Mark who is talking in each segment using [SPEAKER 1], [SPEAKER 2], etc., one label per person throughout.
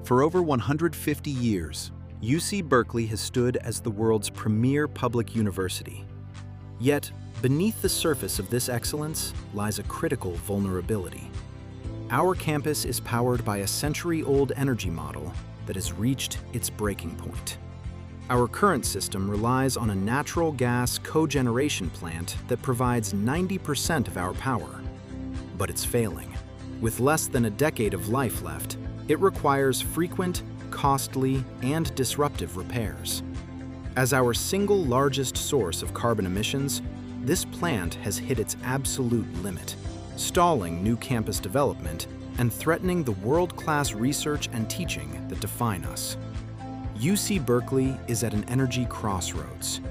[SPEAKER 1] For over 150 years, UC Berkeley has stood as the world's premier public university. Yet, beneath the surface of this excellence lies a critical vulnerability. Our campus is powered by a century-old energy model that has reached its breaking point. Our current system relies on a natural gas cogeneration plant that provides 90% of our power. But it's failing. With less than a decade of life left, it requires frequent, costly, and disruptive repairs. As our single largest source of carbon emissions, this plant has hit its absolute limit, stalling new campus development and threatening the world-class research and teaching that define us. UC Berkeley is at an energy crossroads.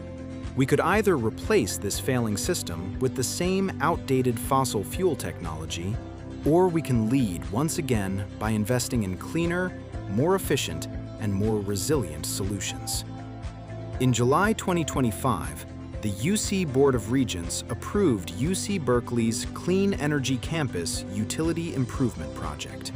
[SPEAKER 1] We could either replace this failing system with the same outdated fossil fuel technology, or we can lead once again by investing in cleaner, more efficient, and more resilient solutions. In July 2025, the UC Board of Regents approved UC Berkeley's Clean Energy Campus Utility Improvement Project.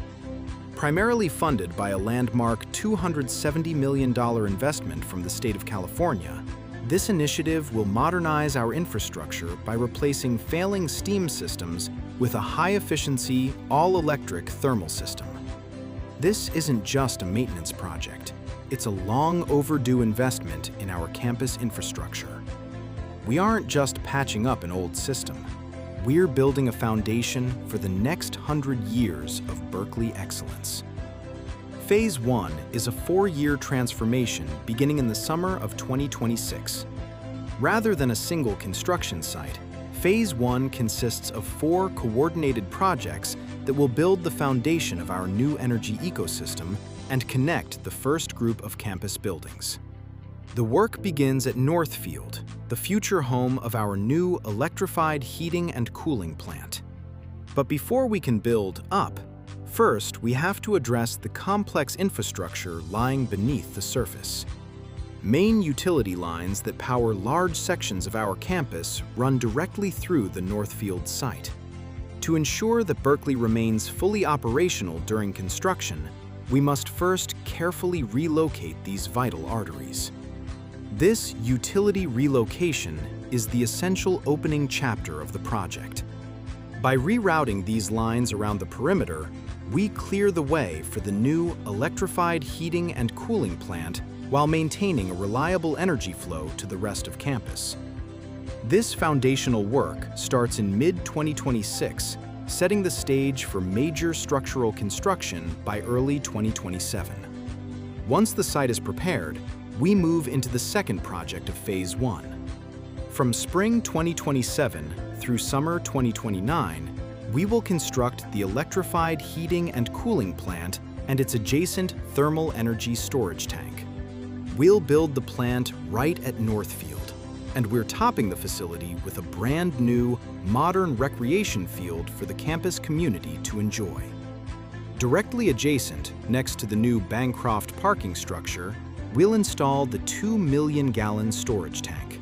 [SPEAKER 1] Primarily funded by a landmark $270 million investment from the state of California, this initiative will modernize our infrastructure by replacing failing steam systems with a high-efficiency, all-electric thermal system. This isn't just a maintenance project. It's a long-overdue investment in our campus infrastructure. We aren't just patching up an old system. We're building a foundation for the next 100 years of Berkeley excellence. Phase 1 is a 4-year transformation beginning in the summer of 2026. Rather than a single construction site, Phase 1 consists of 4 coordinated projects that will build the foundation of our new energy ecosystem and connect the first group of campus buildings. The work begins at Northfield, the future home of our new electrified heating and cooling plant. But before we can build up, first we have to address the complex infrastructure lying beneath the surface. Main utility lines that power large sections of our campus run directly through the Northfield site. To ensure that Berkeley remains fully operational during construction, we must first carefully relocate these vital arteries. This utility relocation is the essential opening chapter of the project. By rerouting these lines around the perimeter, we clear the way for the new electrified heating and cooling plant while maintaining a reliable energy flow to the rest of campus. This foundational work starts in mid-2026, setting the stage for major structural construction by early 2027. Once the site is prepared, we move into the second project of Phase 1. From spring 2027 through summer 2029, we will construct the electrified heating and cooling plant and its adjacent thermal energy storage tank. We'll build the plant right at Northfield, and we're topping the facility with a brand new, modern recreation field for the campus community to enjoy. Directly adjacent, next to the new Bancroft parking structure, we'll install the 2 million-gallon storage tank.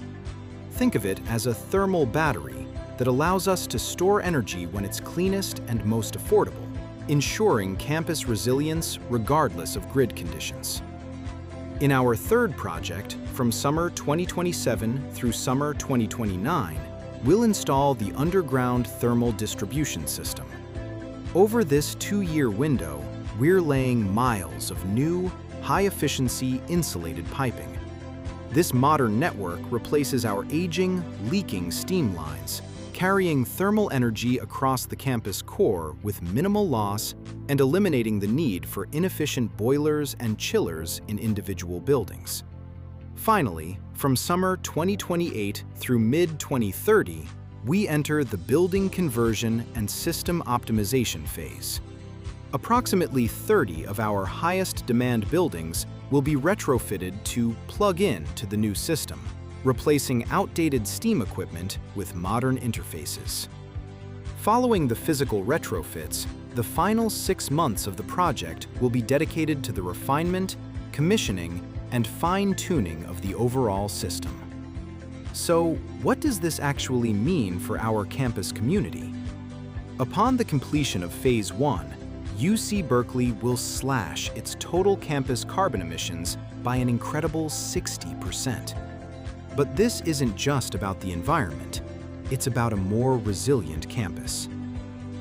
[SPEAKER 1] Think of it as a thermal battery that allows us to store energy when it's cleanest and most affordable, ensuring campus resilience regardless of grid conditions. In our third project, from summer 2027 through summer 2029, we'll install the underground thermal distribution system. Over this 2-year window, we're laying miles of new, high-efficiency insulated piping. This modern network replaces our aging, leaking steam lines, carrying thermal energy across the campus core with minimal loss and eliminating the need for inefficient boilers and chillers in individual buildings. Finally, from summer 2028 through mid-2030, we enter the building conversion and system optimization phase. Approximately 30 of our highest demand buildings will be retrofitted to plug in to the new system, replacing outdated steam equipment with modern interfaces. Following the physical retrofits, the final 6 months of the project will be dedicated to the refinement, commissioning, and fine-tuning of the overall system. So, what does this actually mean for our campus community? Upon the completion of Phase 1, UC Berkeley will slash its total campus carbon emissions by an incredible 60%. But this isn't just about the environment, it's about a more resilient campus.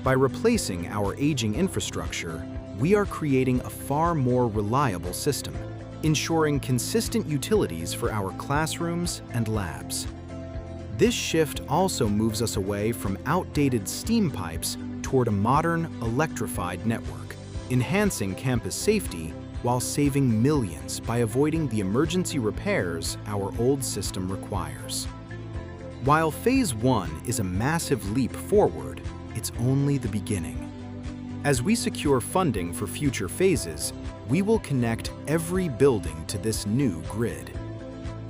[SPEAKER 1] By replacing our aging infrastructure, we are creating a far more reliable system, ensuring consistent utilities for our classrooms and labs. This shift also moves us away from outdated steam pipes toward a modern, electrified network, enhancing campus safety while saving millions by avoiding the emergency repairs our old system requires. While Phase 1 is a massive leap forward, it's only the beginning. As we secure funding for future phases, we will connect every building to this new grid.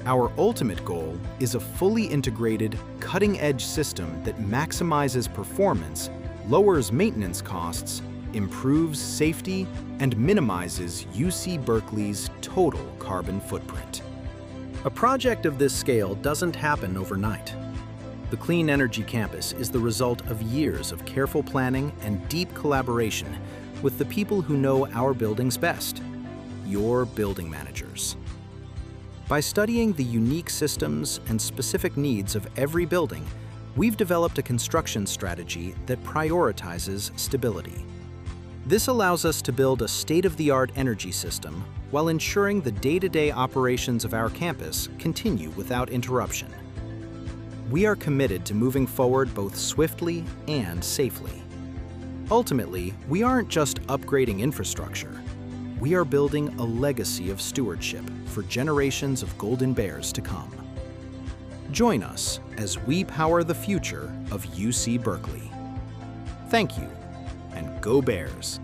[SPEAKER 1] Our ultimate goal is a fully integrated, cutting-edge system that maximizes performance, lowers maintenance costs, improves safety, and minimizes UC Berkeley's total carbon footprint. A project of this scale doesn't happen overnight. The Clean Energy Campus is the result of years of careful planning and deep collaboration with the people who know our buildings best, your building managers. By studying the unique systems and specific needs of every building, we've developed a construction strategy that prioritizes stability. This allows us to build a state-of-the-art energy system while ensuring the day-to-day operations of our campus continue without interruption. We are committed to moving forward both swiftly and safely. Ultimately, we aren't just upgrading infrastructure. We are building a legacy of stewardship for generations of Golden Bears to come. Join us as we power the future of UC Berkeley. Thank you, and go Bears!